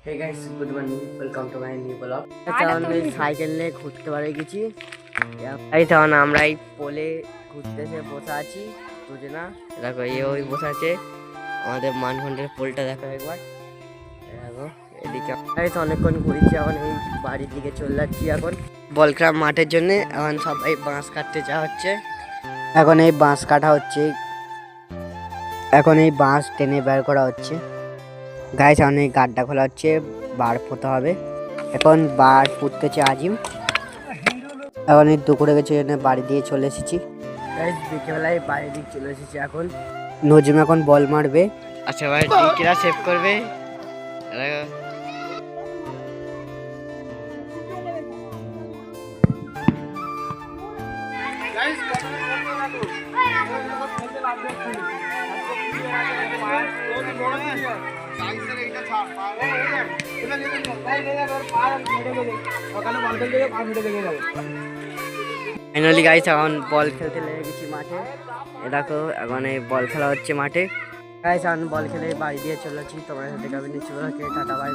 Hey guys, good morning. Welcome to my new vlog. এখন আমি cycle নিয়ে ঘুরতে পারে গেছি। এই তখন আমরা এই পোলে ঘুরতে এসে বসে আছি দুজনা। দেখো ওই বসে আছে, আমাদের মানখন্ডের পোলটা দেখো একবার। দেখো এদিকে এই তো অনেকক্ষণ ঘুরেছি, এখন এই বাড়ির দিকে চলে যাচ্ছি এখন বলক্রাম মাঠের জন্য। এখন সবাই বাঁশ কাটতে যাওয়া হচ্ছে, এখন এই বাঁশ কাটা হচ্ছে, এখন এই বাঁশ টেনে বের করা হচ্ছে। গাইস অনেক গাড্ডা খোলা হচ্ছে, বার পোতা হবে। এখন বার পুঁততেছে আজিম। এখন এই দুপুরে গেছে, বাড়ি দিয়ে চলে এসেছি। গাইস বিকেলবেলায় বাড়ি দিকে চলে এসেছি। এখন নজিম এখন বল মারবে। আচ্ছা ভাই ডিকিরা সেভ করবে। ফাইনালি গাইস এখন বল খেলতে লেগে গেছি মাঠে। এ দেখো এখন এই বল খেলা হচ্ছে মাঠে। গাইস এখন বল খেলে বাড়ি দিয়ে চলেছি। তোমার সাথে কাবিন টাটা বাই বাই।